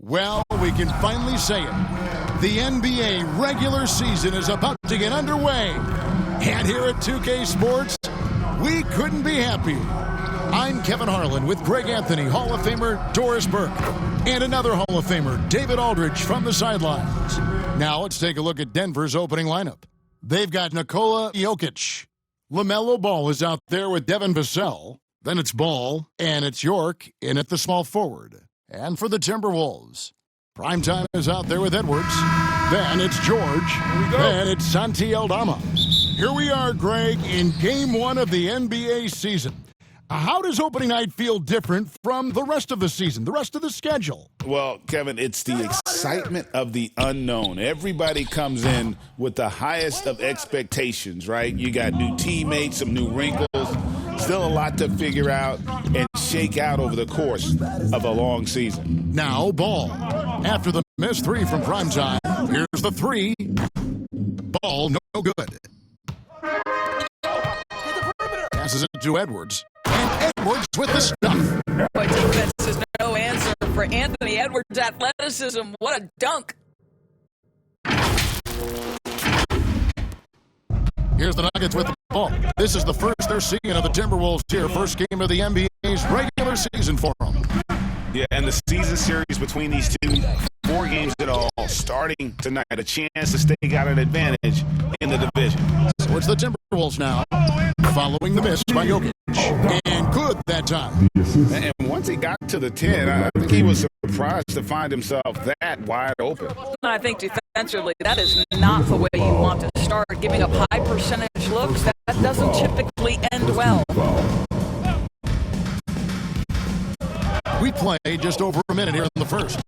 Well, we can finally say it. The NBA regular season is about to get underway. And here at 2K Sports, we couldn't be happier. I'm Kevin Harlan with Greg Anthony, Hall of Famer Doris Burke, and another Hall of Famer, David Aldridge, from the sidelines. Now let's take a look at Denver's opening lineup. They've got Nikola Jokic. LaMelo Ball is out there with Devin Vassell. Then it's Ball, and it's York in at the small forward. And for the Timberwolves, Primetime is out there with Edwards. Then it's George. Then it's Santi Aldama. Here we are, Greg, in Game 1 of the NBA season. How does opening night feel different from the rest of the season, the rest of the schedule? Well, Kevin, it's the excitement of the unknown. Everybody comes in with the highest of expectations, right? You got new teammates, some new wrinkles, still a lot to figure out and shake out over the course of a long season. Now, Ball. After the missed three from Primetime, here's the three. Ball, no good. Passes it to Edwards. And Edwards with the stuff. But defense is no answer for Anthony Edwards' athleticism. What a dunk. Here's the Nuggets with the ball. This is the first they're seeing of the Timberwolves here. First game of the NBA's regular season for them. Yeah, and the season series between these two, 4 games in all, starting tonight. A chance to stake out an advantage in the division. So it's the Timberwolves now, following the miss by Jokic. And good that time. And once he got to the 10, I think he was surprised to find himself that wide open. I think defensively, that is not the way you want to start. Giving up high percentage looks, that doesn't typically end well. We play just over a minute here in the first.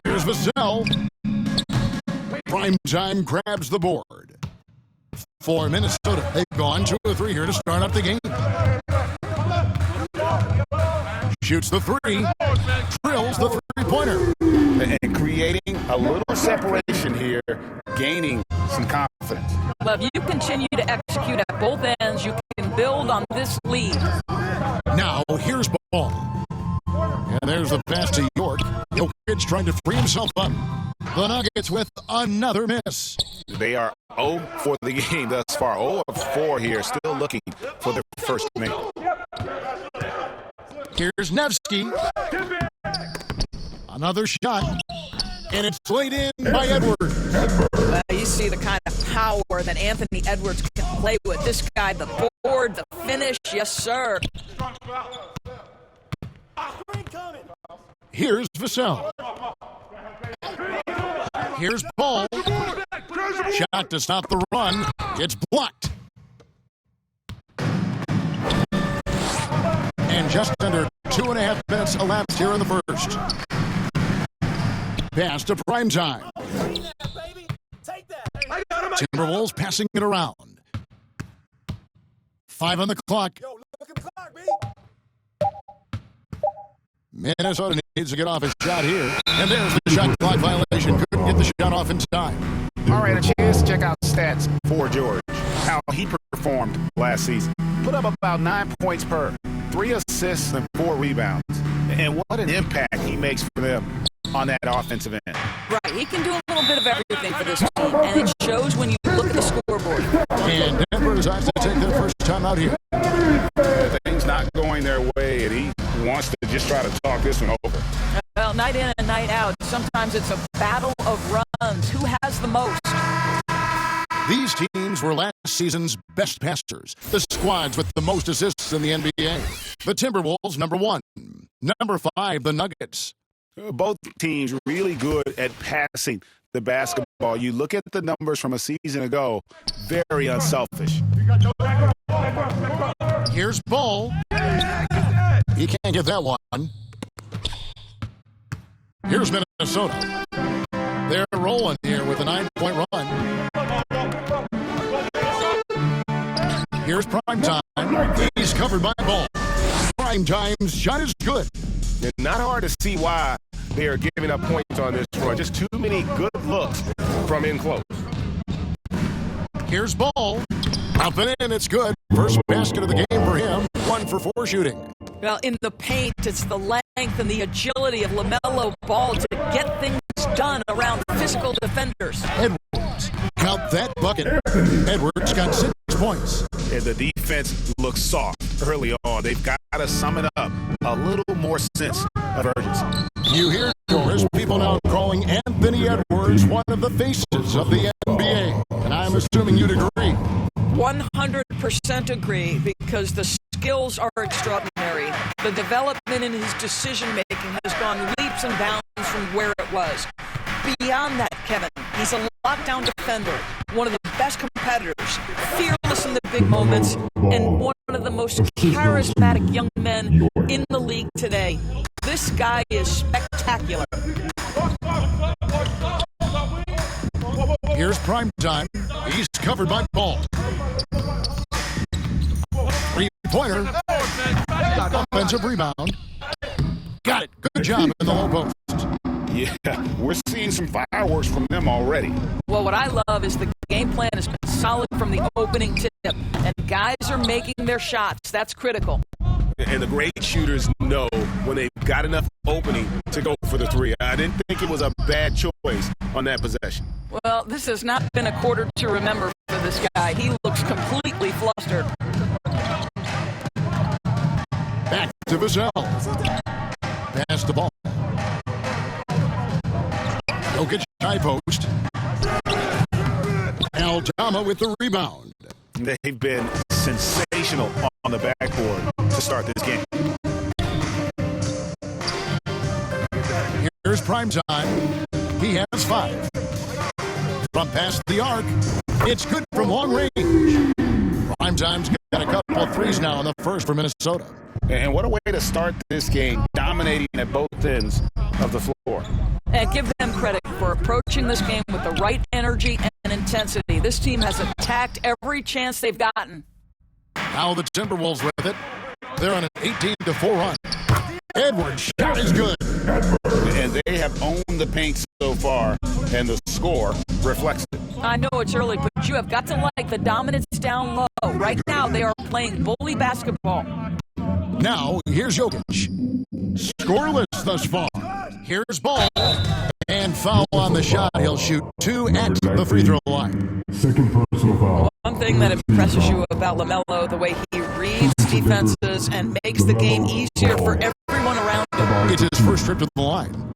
Here's Vassell. Primetime grabs the board. For Minnesota, they've gone 2 or 3 here to start up the game. Shoots the three. Drills the three-pointer. And creating a little separation here, gaining some confidence. Well, if you continue to execute at both ends, you can build on this lead. Now, here's Ball. And there's the pass to York. Jokic trying to free himself up. The Nuggets with another miss. They are 0 for the game thus far. 0 of 4 here, still looking for their first make. Here's Nevsky. Another shot. And it's laid in by Edwards. You see the kind of power that Anthony Edwards can play with. This guy, the board, the finish, yes, sir. Here's Vassell. Here's Ball. Shot to stop the run. It's blocked. And just under 2.5 minutes elapsed here in the first. Pass to Primetime. Timberwolves passing it around. 5 on the clock. Minnesota needs to get off his shot here. And there's the shot clock violation. Couldn't get the shot off in time. All right, a chance to check out stats for George. How he performed last season. Put up about 9 points per, 3 assists and 4 rebounds. And what an impact he makes for them on that offensive end. Right, he can do a little bit of everything for this team, and it shows when you look at the scoreboard. And Denver decides to take their first time out here. Things not going their way, and he wants to just try to talk this one over. Well, night in and night out, sometimes it's a battle of runs. Who has the most? These teams were last season's best passers. The squads with the most assists in the NBA. The Timberwolves, number 1. Number 5, the Nuggets. Both teams really good at passing the basketball. You look at the numbers from a season ago, very unselfish. Here's Ball. He can't get that one. Here's Minnesota. They're rolling here with a 9-point run. Here's Primetime. He's covered by Ball. Primetime's shot is good. It's not hard to see why they are giving up points on this run. Just too many good looks from in close. Here's Ball. Up and in, it's good. First basket of the game for him. 1 for 4 shooting. Well, in the paint, it's the length and the agility of LaMelo Ball to get things done around physical defenders. Edwards, count that bucket. Edwards got 6 points. And the defense looks soft early on. They've got to sum it up. A little more sense of urgency. You hear doors, people now calling Anthony Edwards one of the faces of the NBA. And I'm assuming you'd agree. 100% agree, because the skills are extraordinary. The development in his decision-making has gone leaps and bounds from where it was. Beyond that, Kevin, he's a lockdown defender, one of the best competitors, fearless in the big moments, and one of the most charismatic young men in the league today. This guy is spectacular. Here's prime time. He's covered by Ball. Three-pointer. Offensive rebound. Got it. Good job in the low post. Yeah, we're seeing some fireworks from them already. Well, what I love is the game plan has been solid from the opening tip, and guys are making their shots. That's critical. And the great shooters know when they've got enough opening to go for the three. I didn't think it was a bad choice on that possession. Well, this has not been a quarter to remember for this guy. He looks completely flustered. Back to Vassell. Pass the ball. Jokic high post. Aldama with the rebound. They've been sensational on the backboard to start this game. Here's prime time. He has 5. From past the arc, it's good from long range. Prime time's got a couple of threes now in the first for Minnesota. And what a way to start this game, dominating at both ends of the floor. And give them credit for approaching this game with the right energy and intensity. This team has attacked every chance they've gotten. Now the Timberwolves with it. They're on an 18-4 run. Edwards' shot is good. And they have owned the paint so far, and the score reflects it. I know it's early, but you have got to like the dominance down low. Right now, they are playing bully basketball. Now, here's Jokic. Scoreless thus far. Here's Ball. And foul on the shot. He'll shoot 2 at the free throw line. Second personal foul. One thing that impresses you about LaMelo, the way he reads defenses and makes the game easier for everyone around him. It's his first trip to the line.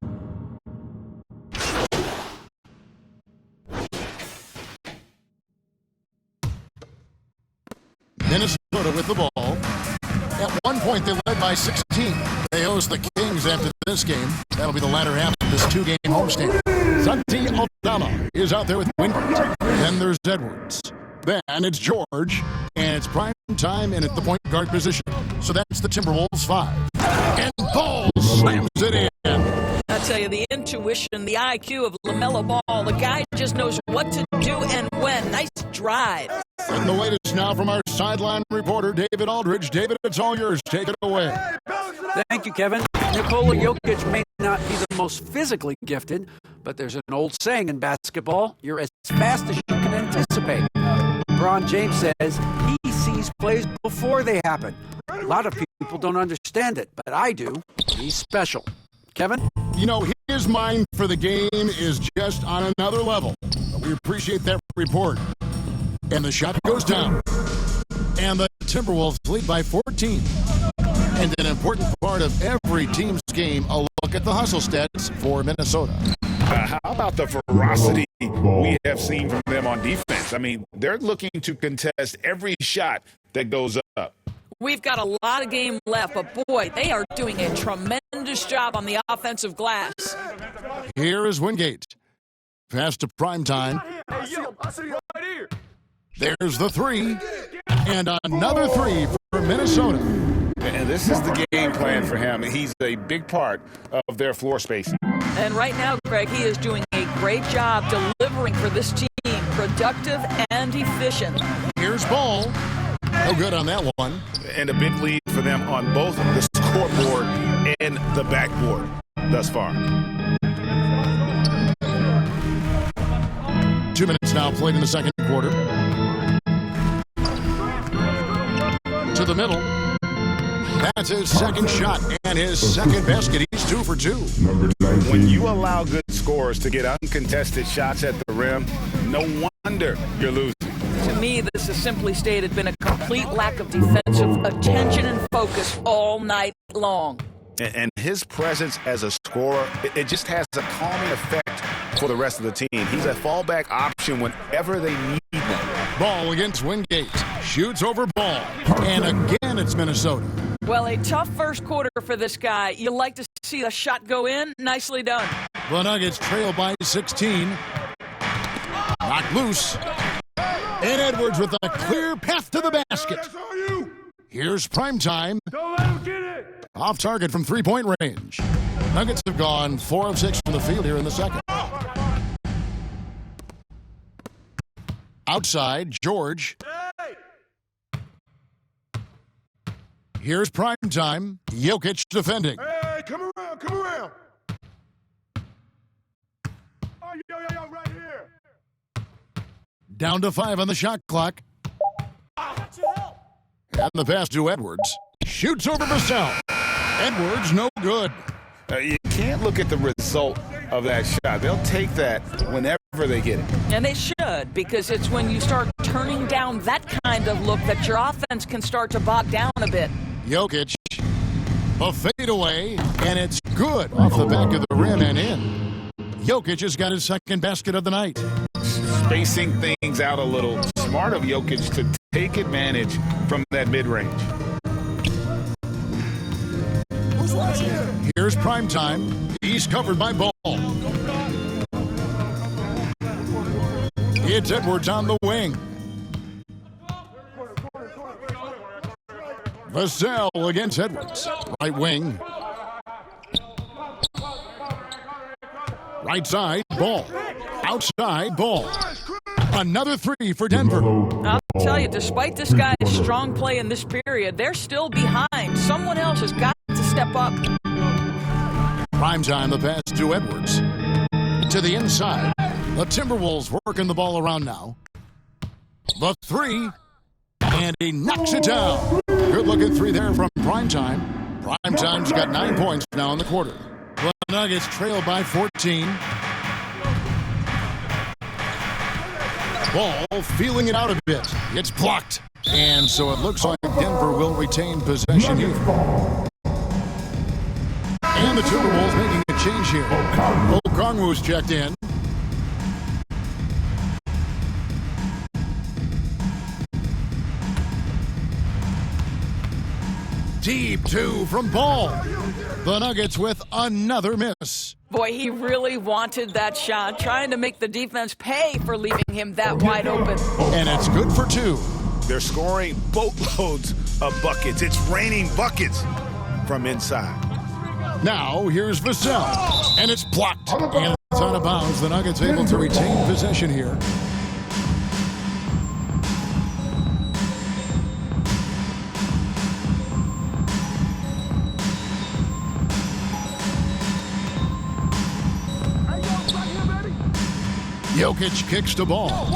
Minnesota with the ball. At one point, they led by 16. They host the Kings after this game. That'll be the latter half of this 2-game homestand. Santi Aldama is out there with Wingard. Then there's Edwards. Then it's George. And it's prime time and at the point guard position. So that's the Timberwolves 5. And Ball slams it in. I tell you, the intuition, the IQ of LaMelo Ball, the guy just knows what to do and when. Nice drive. And the latest now from our sideline reporter, David Aldridge. David, it's all yours. Take it away. Thank you, Kevin. Nikola Jokic may not be the most physically gifted, but there's an old saying in basketball, you're as fast as you can anticipate. LeBron James says he sees plays before they happen. A lot of people don't understand it, but I do. He's special. Kevin? You know, his mind for the game is just on another level. We appreciate that report. And the shot goes down. And the Timberwolves lead by 14. And an important part of every team's game, a look at the hustle stats for Minnesota. How about the ferocity we have seen from them on defense? I mean, they're looking to contest every shot that goes up. We've got a lot of game left, but boy, they are doing a tremendous job on the offensive glass. Here is Wingate. Pass to primetime. There's the 3. And another 3 for Minnesota. And this is the game plan for him. He's a big part of their floor space. And right now, Greg, he is doing a great job delivering for this team, productive and efficient. Here's Ball. No good on that one. And a big lead for them on both the scoreboard and the backboard thus far. 2 minutes now played in the second quarter. To the middle. That's his second shot and his second basket. He's 2 for 2. When you allow good scorers to get uncontested shots at the rim, no wonder you're losing. To me, this has simply stated been a complete lack of defensive attention and focus all night long. And his presence as a scorer, it just has a calming effect for the rest of the team. He's a fallback option whenever they need one. Ball against Wingate. Shoots over Ball. And again, it's Minnesota. Well, a tough first quarter for this guy. You like to see a shot go in? Nicely done. The Nuggets trail by 16. Knocked loose. And Edwards with a clear path to the basket. Here's Primetime. Don't let him get it. Off target from three-point range. Nuggets have gone 4 of 6 from the field here in the second. Outside, George. Here's Primetime. Jokic defending. Hey, come around, come around. Oh, yo, right here. Down to 5 on the shot clock. And the pass to Edwards. Shoots over Vassell. Edwards, no good. You can't look at the result of that shot. They'll take that whenever they get it. And they should, because it's when you start turning down that kind of look that your offense can start to bog down a bit. Jokic, a fadeaway, and it's good off the back of the rim and in. Jokic has got his second basket of the night. Spacing things out a little. Smart of Jokic to take advantage from that mid-range. Here's Primetime. He's covered by Ball. It's Edwards on the wing. Vassell against Edwards. Right wing. Right side, Ball. Outside, Ball. Another 3 for Denver. I'll tell you, despite this guy's strong play in this period, they're still behind. Someone else has got to step up. Primetime, the pass to Edwards. To the inside. The Timberwolves working the ball around now. The 3. And he knocks it down. Good-looking 3 there from Primetime. Primetime's got 9 points now in the quarter. The Nuggets trail by 14. Ball feeling it out a bit. It's blocked. And so it looks like Denver will retain possession here. And the Timberwolves making a change here. Okongwu's checked in. Deep 2 from Ball. The Nuggets with another miss. Boy, he really wanted that shot, trying to make the defense pay for leaving him that wide open. And it's good for 2. They're scoring boatloads of buckets. It's raining buckets from inside. Now, here's Vassell. And it's blocked. And it's out of bounds. The Nuggets able to retain possession here. Jokic kicks the ball.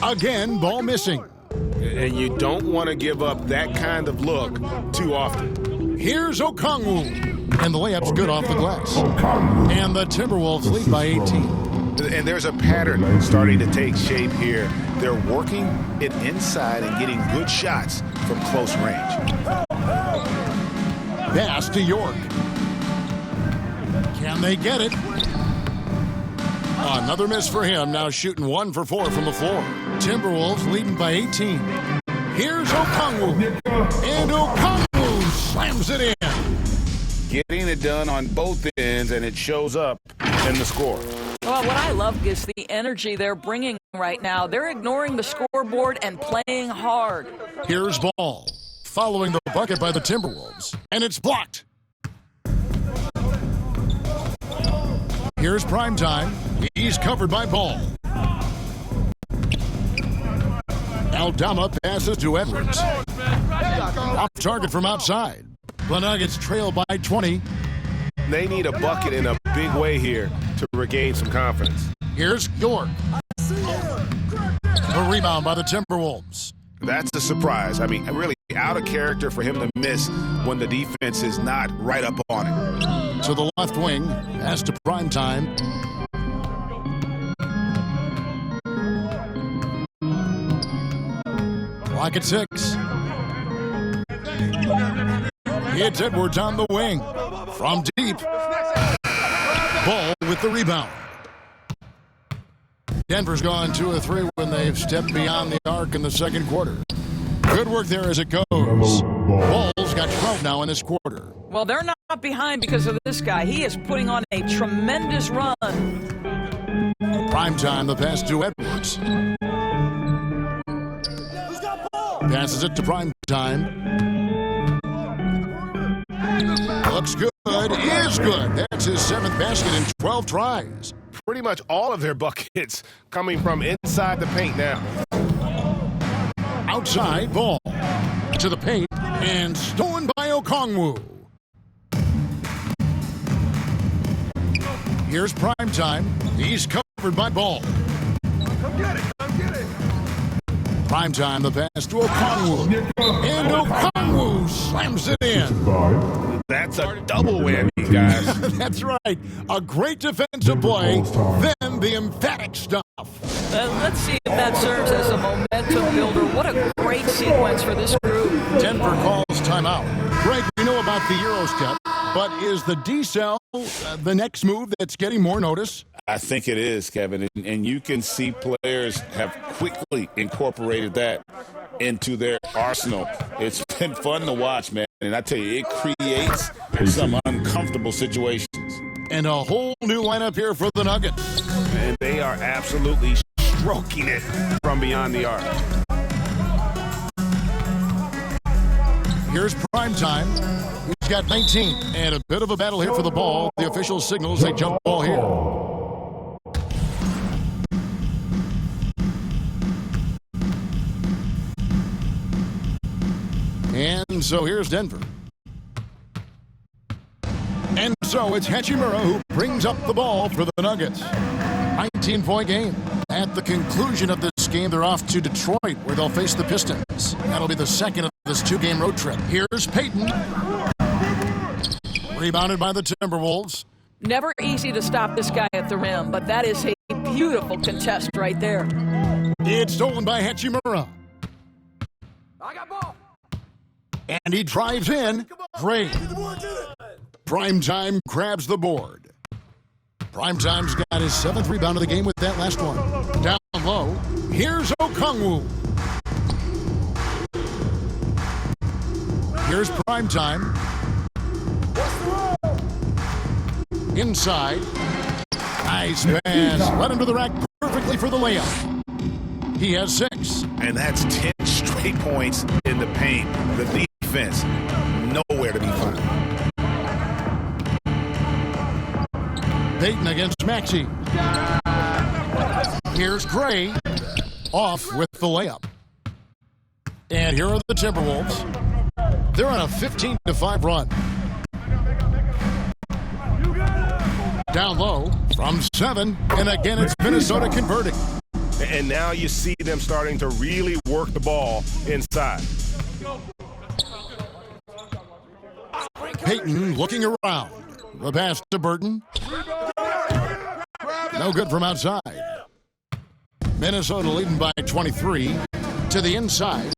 Again, ball missing. And you don't want to give up that kind of look too often. Here's Okongwu. And the layup's good off the glass. And the Timberwolves lead by 18. And there's a pattern starting to take shape here. They're working it inside and getting good shots from close range. Pass to York. Can they get it? Another miss for him, now shooting 1 for 4 from the floor. Timberwolves leading by 18. Here's Okongwu. And Okongwu slams it in. Getting it done on both ends, and it shows up in the score. Well, what I love is the energy they're bringing right now. They're ignoring the scoreboard and playing hard. Here's Ball, following the bucket by the Timberwolves. And it's blocked. Here's Primetime. He's covered by Ball. Aldama passes to Edwards. Off target from outside. The Nuggets trail by 20. They need a bucket in a big way here to regain some confidence. Here's York. The rebound by the Timberwolves. That's a surprise. I mean, really, out of character for him to miss when the defense is not right up on him. To the left wing, as to prime time. Clock at 6. It's Edwards on the wing. From deep. Ball with the rebound. Denver's gone 2 of 3 when they've stepped beyond the arc in the second quarter. Good work there as it goes. Ball's got 12 now in this quarter. Well, they're not behind because of this guy. He is putting on a tremendous run. Prime time, the pass to Edwards. Passes it to prime time. Looks good, is good. That's his 7th basket in 12 tries. Pretty much all of their buckets coming from inside the paint now. Outside ball to the paint and stolen by Okongwu. Here's prime time. He's covered by Ball. Come get it. Come get it. Prime time, the pass to Okongwu. And Okongwu slams it in. That's a double whammy, guys. That's right. A great defensive play, then the emphatic stuff. Let's see if that serves as a momentum builder. What a great sequence for this group. Denver calls timeout. Greg, we know about the Euro step, but is the decel the next move that's getting more notice? I think it is, Kevin, and you can see players have quickly incorporated that into their arsenal. It's been fun to watch, man, and I tell you, it creates some uncomfortable situations. And a whole new lineup here for the Nuggets. And they are absolutely stroking it from beyond the arc. Here's prime time. He's got 19, and a bit of a battle here for the ball. The official signals a jump ball here. And so here's Denver. And so it's Hachimura who brings up the ball for the Nuggets. 19-point game. At the conclusion of this game, they're off to Detroit, where they'll face the Pistons. That'll be the second of this 2-game road trip. Here's Payton. Rebounded by the Timberwolves. Never easy to stop this guy at the rim, but that is a beautiful contest right there. It's stolen by Hachimura. I got ball. And he drives in. Great. Primetime grabs the board. Primetime's got his 7th rebound of the game with that last one. Down low. Here's Okongwu. Here's Primetime. Inside. Nice pass. Led him to the rack perfectly for the layup. He has 6. And that's 10 straight points in the paint. The defense, nowhere to be found. Payton against Maxey. Here's Gray. Off with the layup. And here are the Timberwolves. They're on a 15-5 run. Down low from 7. And again, it's Minnesota converting. And now you see them starting to really work the ball inside. Payton looking around. The pass to Burton. No good from outside. Minnesota leading by 23 to the inside.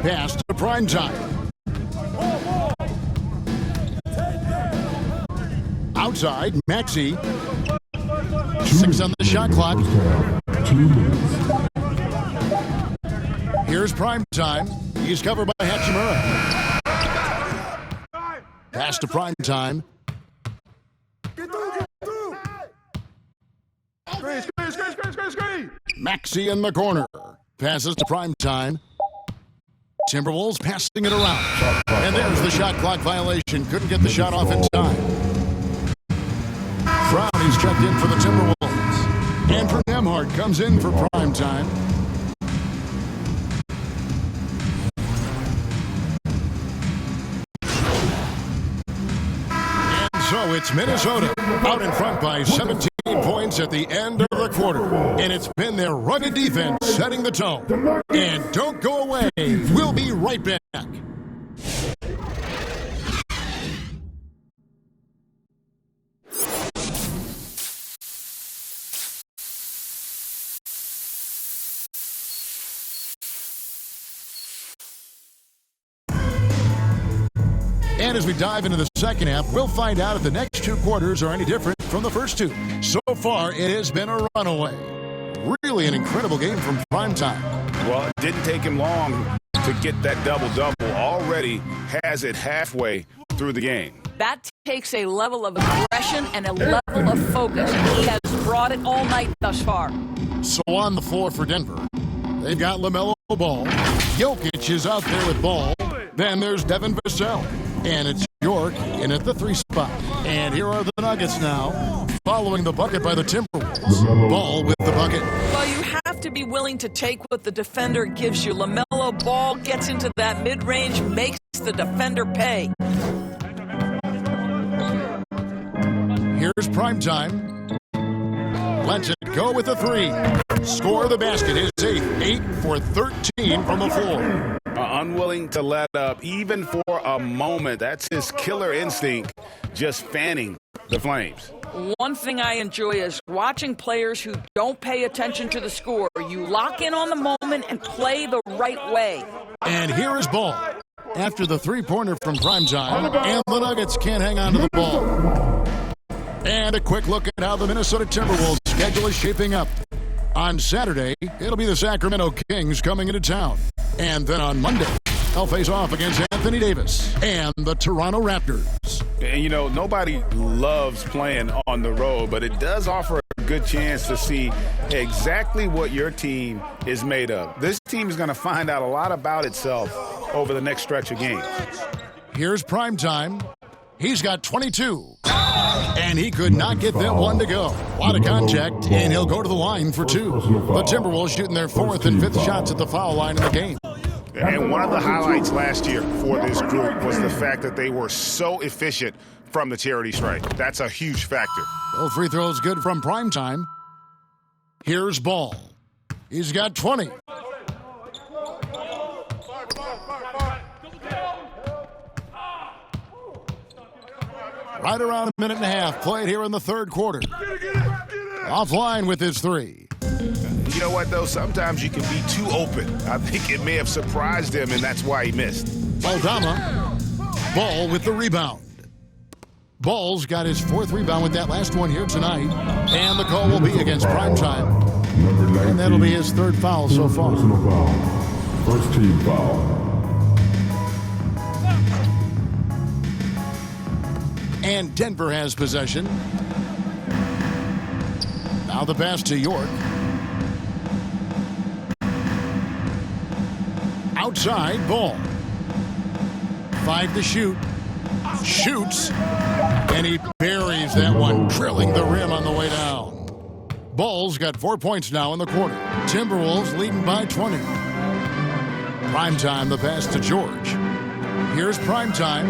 Pass to Primetime. Outside, Maxey. 6 on the shot clock. Here's Primetime. He's covered by Hachimura. Pass to Primetime. Screen. Maxey in the corner. Passes to Primetime. Timberwolves passing it around. And there's the shot clock violation. Couldn't get the shot off in time. Brownie's checked in for the Timberwolves. Andrew Nembhard comes in for Primetime. And so it's Minnesota out in front by 17 points. seconds at the end of the quarter, and it's been their rugged defense setting the tone. And don't go away. We'll be right back. And as we dive into the second half, we'll find out if the next two quarters are any different from the first two. So far, it has been a runaway. Really an incredible game from primetime. Well, it didn't take him long to get that double-double. Already has it halfway through the game. That takes a level of aggression and a level of focus. He has brought it all night thus far. So on the floor for Denver, they've got LaMelo Ball. Jokic is out there with Ball. Then there's Devin Vassell. And it's York in at the 3 spot. And here are the Nuggets now, following the bucket by the Timberwolves. Ball with the bucket. Well, you have to be willing to take what the defender gives you. LaMelo Ball gets into that mid-range, makes the defender pay. Here's primetime. Lets it go with the 3. Score the basket, his 8th. 8 for 13 from the floor. Unwilling to let up, even for a moment. That's his killer instinct, just fanning the flames. One thing I enjoy is watching players who don't pay attention to the score. You lock in on the moment and play the right way. And here is Ball after the three-pointer from primetime, and the Nuggets can't hang on to the ball. And a quick look at how the Minnesota Timberwolves schedule is shaping up. On Saturday, it'll be the Sacramento Kings coming into town. And then on Monday, they'll face off against Anthony Davis and the Toronto Raptors. And, you know, nobody loves playing on the road, but it does offer a good chance to see exactly what your team is made of. This team is going to find out a lot about itself over the next stretch of games. Here's primetime. He's got 22. And he could not get that one to go. A lot of contact, and he'll go to the line for 2. The Timberwolves shooting their 4th and 5th shots at the foul line in the game. And one of the highlights last year for this group was the fact that they were so efficient from the charity stripe. That's a huge factor. Both free throws good from primetime. Here's Ball. He's got 20. Right around a minute and a half played here in the third quarter. Offline with his 3. You know what, though? Sometimes you can be too open. I think it may have surprised him, and that's why he missed. Aldama. Ball with the rebound. Ball's got his 4th rebound with that last one here tonight. And the call will be against primetime. And that'll be his 3rd foul so far. First team foul. And Denver has possession. Now the pass to York. Outside, Ball. 5 to shoot. Shoots. And he buries that one, drilling the rim on the way down. Ball's got 4 points now in the quarter. Timberwolves leading by 20. Primetime, the pass to George. Here's primetime.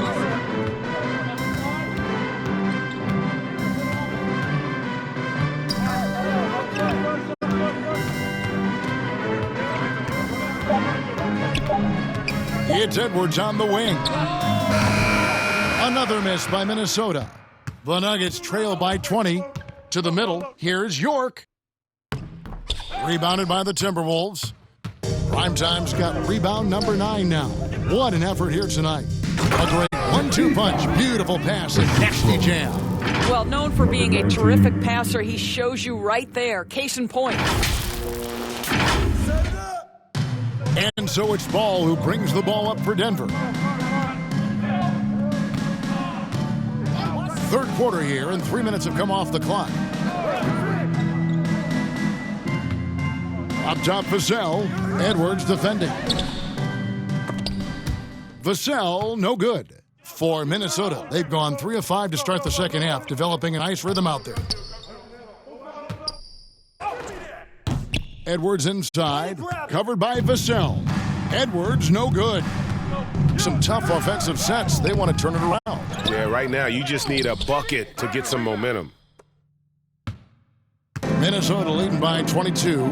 It's Edwards on the wing. Another miss by Minnesota. The Nuggets trail by 20 to the middle. Here's York. Rebounded by the Timberwolves. Primetime's got rebound number 9 now. What an effort here tonight. A great 1-2 punch. Beautiful pass and nasty jam. Well, known for being a terrific passer, he shows you right there. Case in point. And so it's Ball who brings the ball up for Denver. Third quarter here, and 3 minutes have come off the clock. Up top, Vassell. Edwards defending. Vassell, no good. For Minnesota, they've gone 3 of 5 to start the second half, developing a nice rhythm out there. Edwards inside, covered by Vassell. Edwards, no good. Some tough offensive sets. They want to turn it around. Yeah, right now you just need a bucket to get some momentum. Minnesota leading by 22.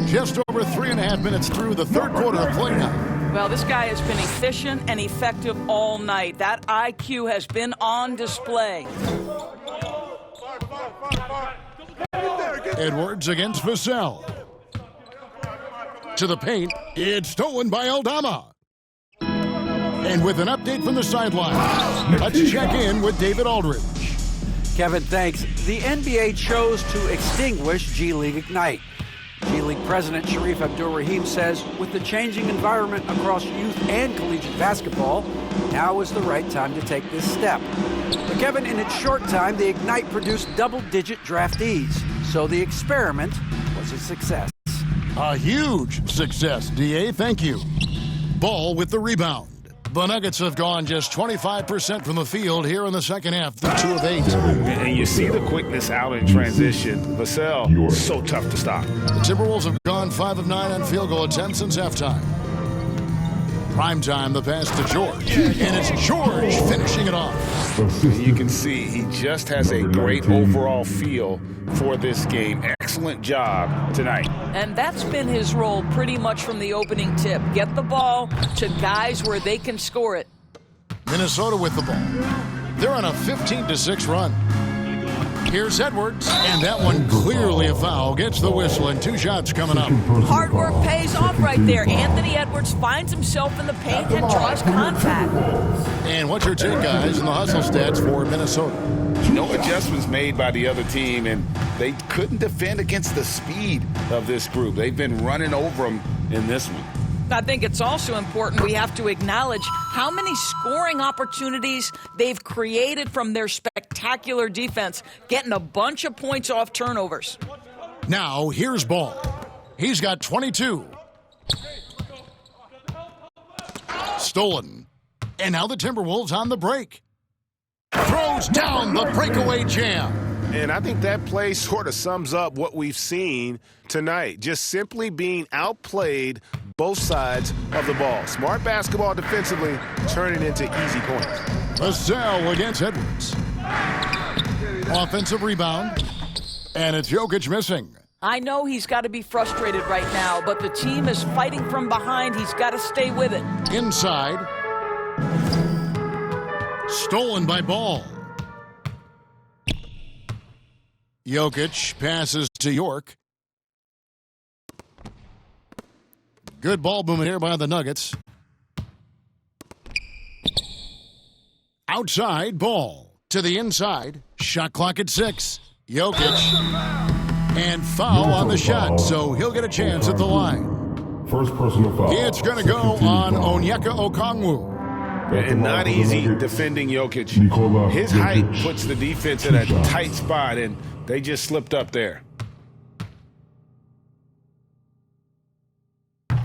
Just over 3.5 minutes through the third quarter of play now. Well, this guy has been efficient and effective all night. That IQ has been on display. Edwards against Vassell. To the paint. It's stolen by Aldama. And with an update from the sideline, let's check in with David Aldridge. Kevin, thanks. The NBA chose to extinguish G League Ignite. G League President Sharif Abdur-Rahim says with the changing environment across youth and collegiate basketball, now is the right time to take this step. But Kevin, in its short time, the Ignite produced double-digit draftees, so the experiment was a success. A huge success, DA. Thank you. Ball with the rebound. The Nuggets have gone just 25% from the field here in the second half. They're 2 of 8. And you see the quickness out in transition. Vassell, so tough to stop. The Timberwolves have gone 5 of 9 on field goal attempts since halftime. Prime time, the pass to George. And it's George finishing it off. You can see he just has a great overall feel for this game. Excellent job tonight. And that's been his role pretty much from the opening tip. Get the ball to guys where they can score it. Minnesota with the ball. They're on a 15-6 run. Here's Edwards, and that one clearly a foul. Gets the whistle, and 2 shots coming up. Hard work pays off right there. Anthony Edwards finds himself in the paint and draws contact. And what's your take, guys, in the hustle stats for Minnesota? No adjustments made by the other team, and they couldn't defend against the speed of this group. They've been running over them in this one. I think it's also important we have to acknowledge how many scoring opportunities they've created from their spectacular defense, getting a bunch of points off turnovers. Now, here's Ball. He's got 22. Stolen. And now the Timberwolves on the break. Throws down the breakaway jam. And I think that play sort of sums up what we've seen tonight. Just simply being outplayed both sides of the ball. Smart basketball defensively, turning into easy points. Vassell against Edwards. Offensive rebound. And it's Jokic missing. I know he's got to be frustrated right now, but the team is fighting from behind. He's got to stay with it. Inside. Stolen by Ball. Jokic passes to York. Good ball movement here by the Nuggets. Outside, Ball to the inside. Shot clock at 6. Jokic. And foul on the shot, so he'll get a chance at the line. First personal foul. It's going to go on Onyeka Okongwu. And not easy defending Jokic. His height puts the defense in a tight spot, and they just slipped up there.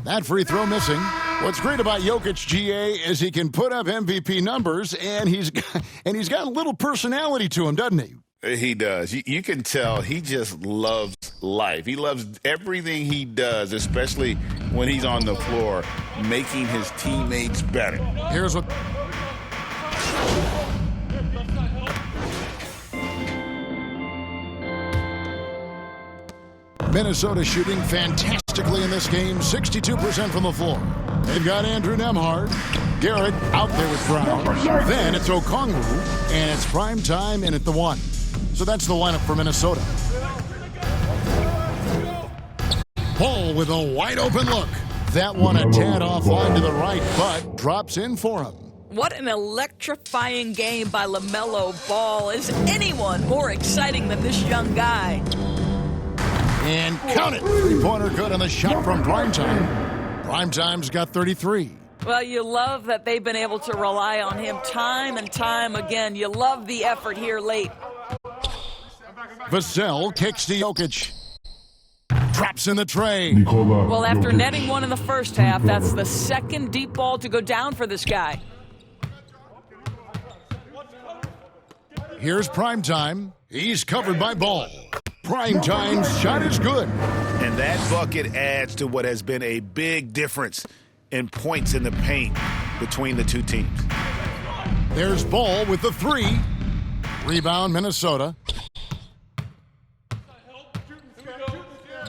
That free throw missing. What's great about Jokic, GA, is he can put up MVP numbers, and he's got a little personality to him, doesn't he? He does. You can tell he just loves life. He loves everything he does, especially when he's on the floor, making his teammates better. Here's what... Minnesota shooting fantastically in this game, 62% from the floor. They've got Andrew Nembhard, Garrett out there with Brown. Then it's Okongwu, and it's prime time and at the 1. So that's the lineup for Minnesota. Ball with a wide open look. That one a tad offline to the right, but drops in for him. What an electrifying game by LaMelo Ball. Is anyone more exciting than this young guy? And count it. Three-pointer good on the shot from Primetime. Primetime's got 33. Well, you love that they've been able to rely on him time and time again. You love the effort here late. Vassell kicks to Jokic. Drops in the tray. Well, after netting one in the first half, that's the second deep ball to go down for this guy. Here's Primetime. He's covered by Ball. Primetime's shot is good. And that bucket adds to what has been a big difference in points in the paint between the two teams. There's Ball with the 3. Rebound, Minnesota.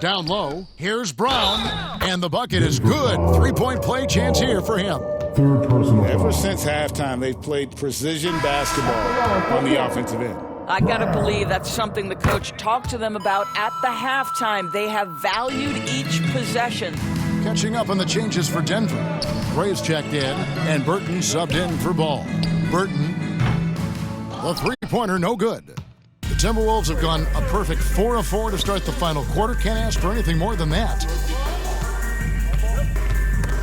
Down low, here's Brown, and the bucket is good. Three-point play chance here for him. Third personal Ever foul. since halftime, they've played precision basketball on the offensive end. I got to believe that's something the coach talked to them about at the halftime. They have valued each possession. Catching up on the changes for Denver. Graves checked in, and Burton subbed in for Ball. Burton, the three-pointer, no good. The Timberwolves have gone a perfect 4 of 4 to start the final quarter. Can't ask for anything more than that.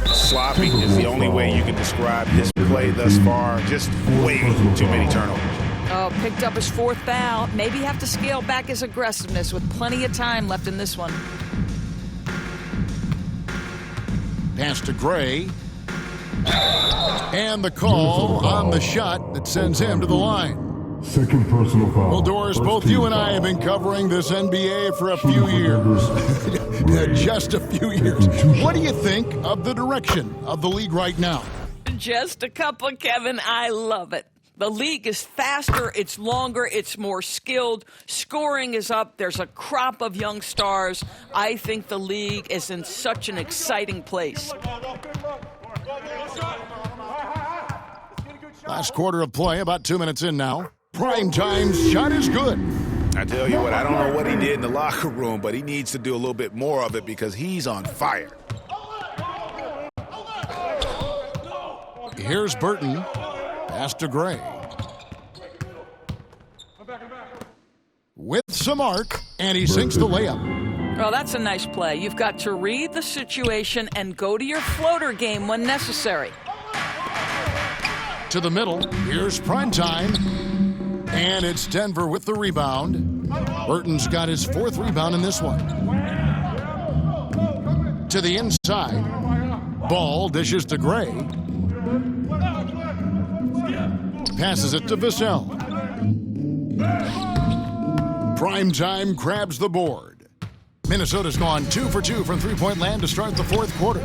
Sloppy is the only way you can describe this play thus far. Just way too many turnovers. Oh, picked up his 4th foul. Maybe have to scale back his aggressiveness with plenty of time left in this one. Pass to Gray. And the call on the shot that sends him to the line. Second personal foul. Well, Doris, First both team you and foul. I have been covering this NBA for a few years. Just a few years. What do you think of the direction of the league right now? Just a couple, Kevin. I love it. The league is faster, it's longer, it's more skilled. Scoring is up. There's a crop of young stars. I think the league is in such an exciting place. Last quarter of play, about 2 minutes in now. Prime time's shot is good. I tell you what, I don't know what he did in the locker room, but he needs to do a little bit more of it because he's on fire. Here's Burton. Pass to Gray. With some arc, and he sinks the layup. Well, that's a nice play. You've got to read the situation and go to your floater game when necessary. To the middle, here's prime time. And it's Denver with the rebound. Burton's got his 4th rebound in this one. To the inside. Ball dishes to Gray. Passes it to Vassell. Primetime grabs the board. Minnesota's gone 2 for 2 from three-point land to start the 4th quarter.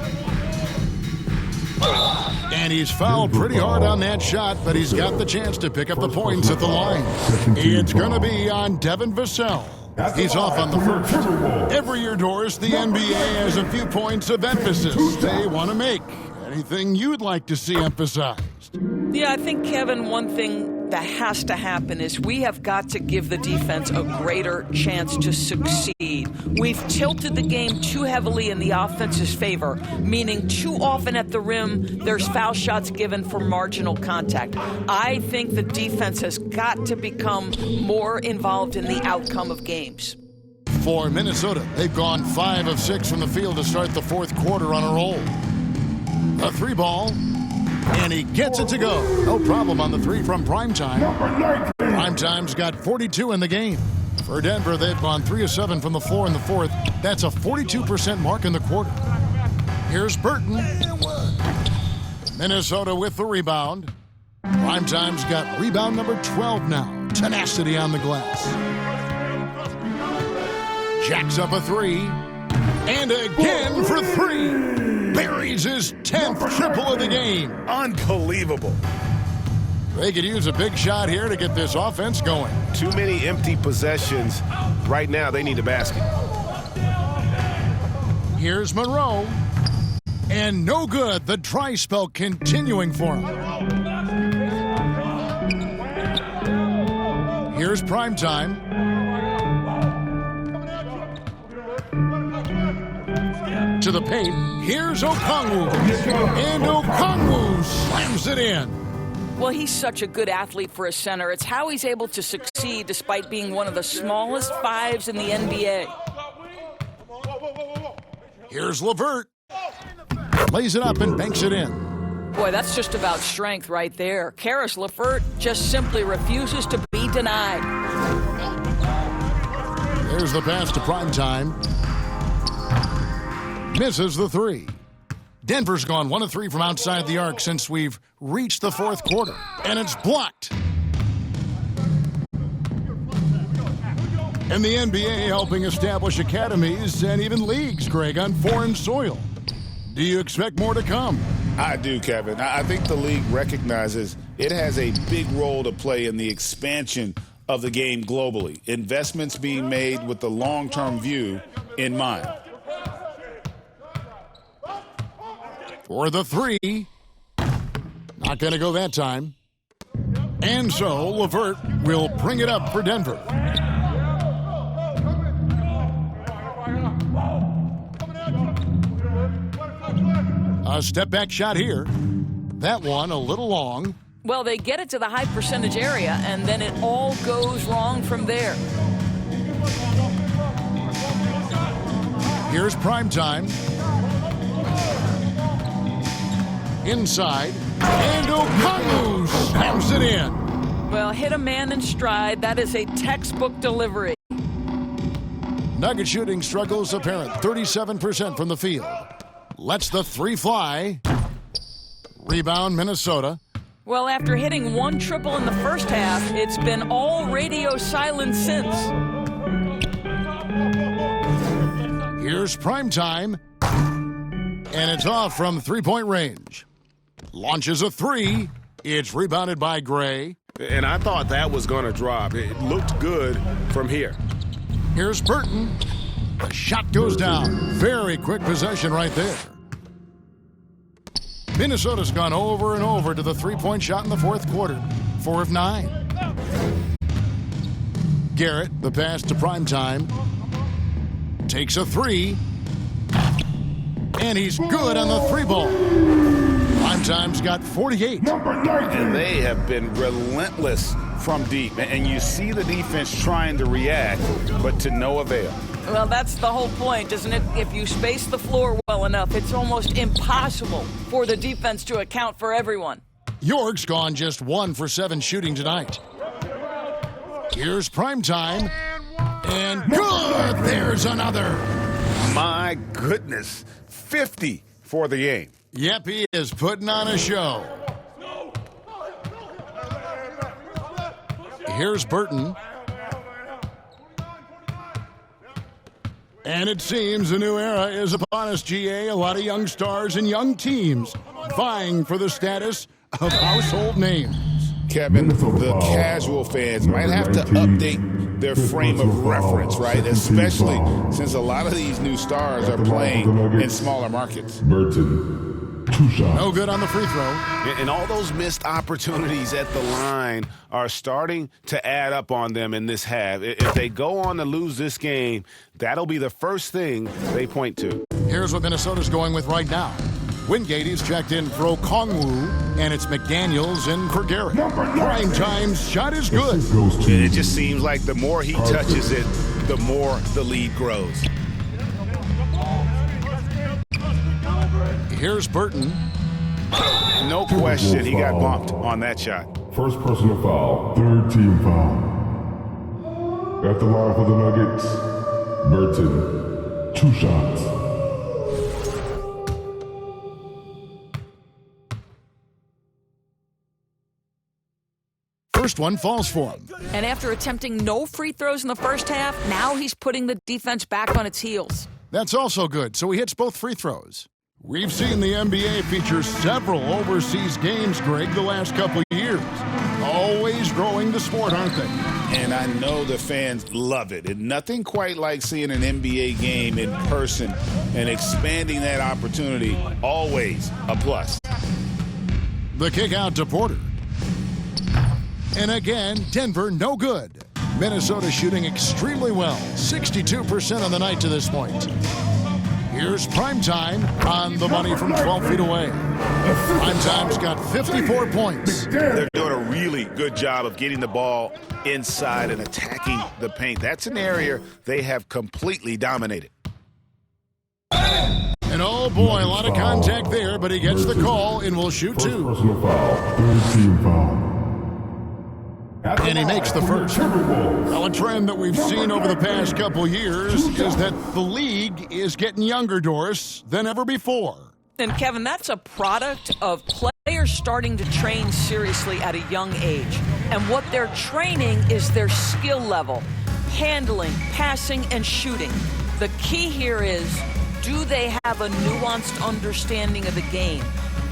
And he's fouled pretty hard on that shot, but he's got the chance to pick up the points at the line. It's going to be on Devin Vassell. He's off on the first. Every year, Doris, the NBA has a few points of emphasis they want to make. Anything you'd like to see emphasized? Yeah, I think, Kevin, one thing that has to happen is we have got to give the defense a greater chance to succeed. We've tilted the game too heavily in the offense's favor, meaning too often at the rim, there's foul shots given for marginal contact. I think the defense has got to become more involved in the outcome of games. For Minnesota, they've gone 5 of 6 from the field to start the 4th quarter on a roll. A 3-ball. And he gets it to go. No problem on the 3 from Primetime. Primetime's got 42 in the game. For Denver, they've gone 3 of 7 from the floor in the 4th. That's a 42% mark in the quarter. Here's Burton. Minnesota with the rebound. Primetime's got rebound number 12 now. Tenacity on the glass. Jacks up a 3. And again for 3. Buries his 10th triple of the game. Unbelievable. They could use a big shot here to get this offense going. Too many empty possessions. Right now, they need a basket. Here's Monroe. And no good. The dry spell continuing for him. Here's Primetime. To the paint. Here's Okongwu. And Okongwu slams it in. Well, he's such a good athlete for a center. It's how he's able to succeed despite being one of the smallest 5s in the NBA. Here's LeVert. Lays it up and banks it in. Boy, that's just about strength right there. Karis LeVert just simply refuses to be denied. There's the pass to Primetime. Misses the 3. Denver's gone 1 of 3 from outside the arc since we've reached the 4th quarter. And it's blocked. And the NBA helping establish academies and even leagues, Greg, on foreign soil. Do you expect more to come? I do, Kevin. I think the league recognizes it has a big role to play in the expansion of the game globally. Investments being made with the long-term view in mind. For the three. Not going to go that time. And so LeVert will bring it up for Denver. A step-back shot here. That one a little long. Well, they get it to the high percentage area, and then it all goes wrong from there. Here's prime time. Inside. And Okongwu slams it in. Well, hit a man in stride. That is a textbook delivery. Nugget shooting struggles apparent. 37% from the field. Lets the three fly. Rebound, Minnesota. Well, after hitting one triple in the first half, it's been all radio silence since. Here's prime time. And it's off from three-point range. Launches a three. It's rebounded by Gray. And I thought that was going to drop. It looked good from here. Here's Burton. The shot goes down. Very quick possession right there. Minnesota's gone over and over to the three-point shot in the fourth quarter. 4 of 9. Garrett, the pass to primetime. Takes a three. And he's good on the three ball. Primetime's got 48. And they have been relentless from deep. And you see the defense trying to react, but to no avail. Well, that's the whole point, isn't it? If you space the floor well enough, it's almost impossible for the defense to account for everyone. York's gone just 1 for 7 shooting tonight. Here's primetime. And good! There's another. My goodness. 50 for the game. Yep, he is putting on a show. Here's Burton. And it seems a new era is upon us, GA. A lot of young stars and young teams vying for the status of household names. Kevin, the casual fans might have to update their frame of reference, right? Especially since a lot of these new stars are playing in smaller markets. Burton, 2 shots. No good on the free throw. And all those missed opportunities at the line are starting to add up on them in this half. If they go on to lose this game, that'll be the first thing they point to. Here's what Minnesota's going with right now. Wingate is checked in for Okongwu, and it's McDaniels in for Garrett. Prime time's shot is good. It just seems like the more he touches it, the more the lead grows. Here's Burton. No question, he got bumped on that shot. First personal foul, 3rd team foul. At the line for the Nuggets, Burton, 2 shots. First one falls for him. And after attempting no free throws in the first half, now he's putting the defense back on its heels. That's also good, so he hits both free throws. We've seen the NBA feature several overseas games, Greg, the last couple years. Always growing the sport, aren't they? And I know the fans love it. And nothing quite like seeing an NBA game in person and expanding that opportunity, always a plus. The kick out to Porter. And again, Denver no good. Minnesota shooting extremely well. 62% on the night to this point. Here's primetime on the money from 12 feet away. Primetime's got 54 points. They're doing a really good job of getting the ball inside and attacking the paint. That's an area they have completely dominated. And oh boy, a lot of contact there, but he gets the call and will shoot 2. Personal foul, 3rd team foul. And he makes the first. Well, a trend that we've seen over the past couple years is that the league is getting younger, Doris, than ever before. And Kevin, that's a product of players starting to train seriously at a young age. And what they're training is their skill level, handling, passing, and shooting. The key here is, do they have a nuanced understanding of the game?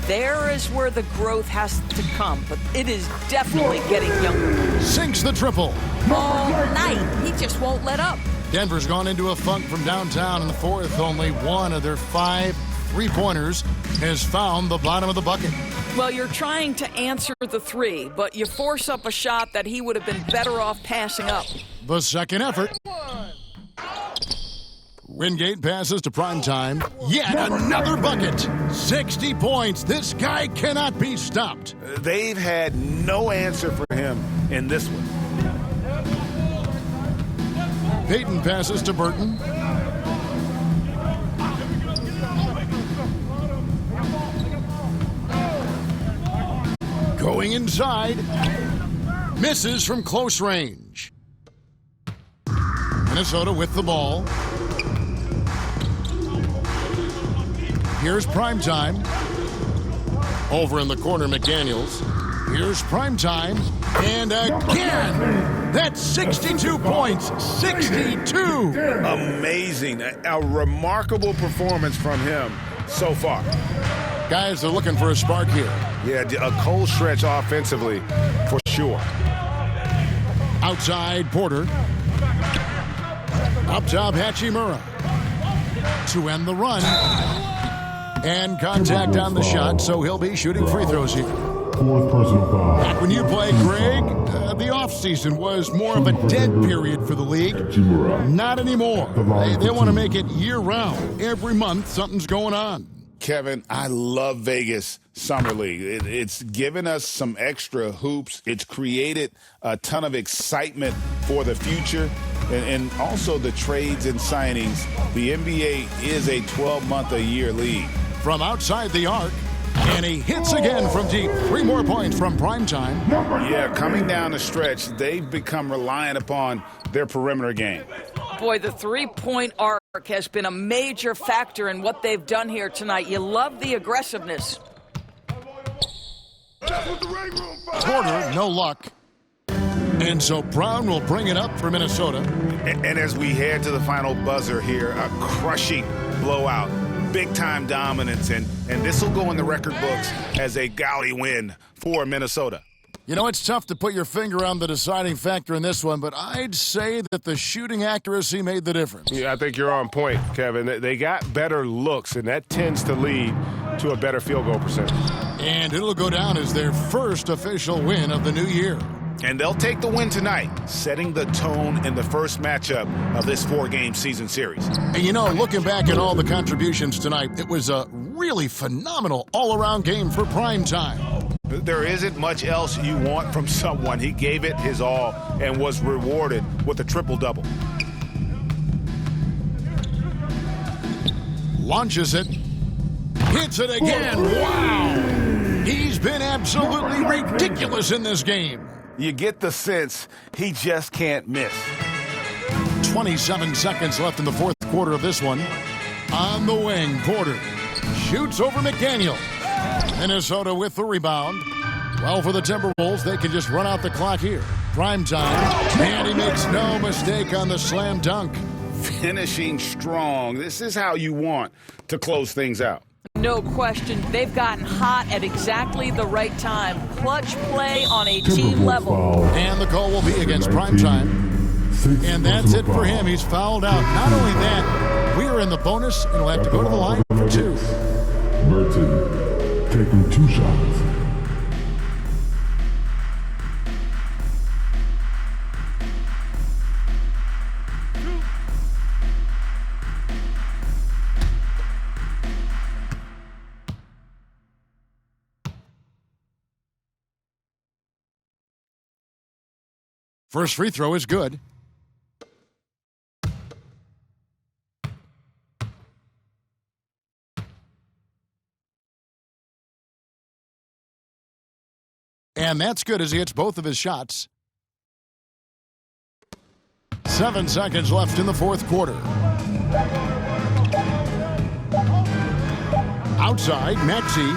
There is where the growth has to come, but it is definitely getting younger. Sinks the triple. All night, he just won't let up. Denver's gone into a funk from downtown in the fourth. Only one of their 5 3-pointers has found the bottom of the bucket. Well, you're trying to answer the 3, but you force up a shot that he would have been better off passing up. The second effort. Wingate passes to Primetime. Yet another bucket. 60 points. This guy cannot be stopped. They've had no answer for him in this one. Peyton passes to Burton. Going inside. Misses from close range. Minnesota with the ball. Here's Primetime. Over in the corner, McDaniels. Here's Primetime. And again, that's 62 points. 62. Amazing. A remarkable performance from him so far. Guys are looking for a spark here. Yeah, a cold stretch offensively for sure. Outside, Porter. Up top, Hachimura. To end the run. And contact on the shot, so he'll be shooting free throws here. 4th personal foul. Back when you played, Greg, the offseason was more of a dead period for the league. Not anymore. They want to make it year-round. Every month, something's going on. Kevin, I love Vegas Summer League. It's given us some extra hoops. It's created a ton of excitement for the future. And also the trades and signings. The NBA is a 12-month-a-year league. From outside the arc, and he hits again from deep. 3 more points from Primetime. Yeah, coming down the stretch, they've become reliant upon their perimeter game. Boy, the 3-point arc has been a major factor in what they've done here tonight. You love the aggressiveness. Porter, no luck. And so Brown will bring it up for Minnesota. And as we head to the final buzzer here, a crushing blowout. Big-time dominance, and this will go in the record books as a gaudy win for Minnesota. You know, it's tough to put your finger on the deciding factor in this one, but I'd say that the shooting accuracy made the difference. Yeah, I think you're on point, Kevin. They got better looks, and that tends to lead to a better field goal percentage. And it'll go down as their first official win of the new year. And they'll take the win tonight, setting the tone in the first matchup of this 4-game season series. And you know, looking back at all the contributions tonight, it was a really phenomenal all-around game for Primetime. There isn't much else you want from someone. He gave it his all and was rewarded with a triple-double. Launches it. Hits it again. Wow! He's been absolutely ridiculous in this game. You get the sense he just can't miss. 27 seconds left in the fourth quarter of this one. On the wing, Porter shoots over McDaniel. Minnesota with the rebound. Well, for the Timberwolves, they can just run out the clock here. Primetime, and he makes no mistake on the slam dunk. Finishing strong. This is how you want to close things out. No question. They've gotten hot at exactly the right time. Clutch play on a team level. And the call will be against Primetime. And that's it for him. He's fouled out. Not only that, we are in the bonus, and we'll have to go to the line for 2. Burton taking 2 shots. First free throw is good. And that's good as he hits both of his shots. 7 seconds left in the fourth quarter. Outside, Maxey.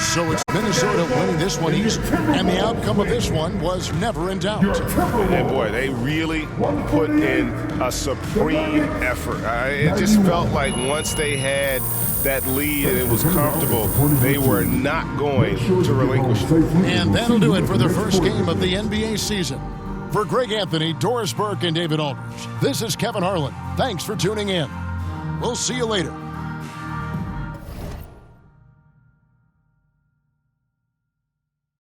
So it's Minnesota winning this one easy. And the outcome of this one was never in doubt. And boy, they really put in a supreme effort. It just felt like once they had that lead and it was comfortable, they were not going to relinquish it. And that'll do it for the first game of the NBA season. For Greg Anthony, Doris Burke, and David Aldridge, this is Kevin Harlan. Thanks for tuning in. We'll see you later.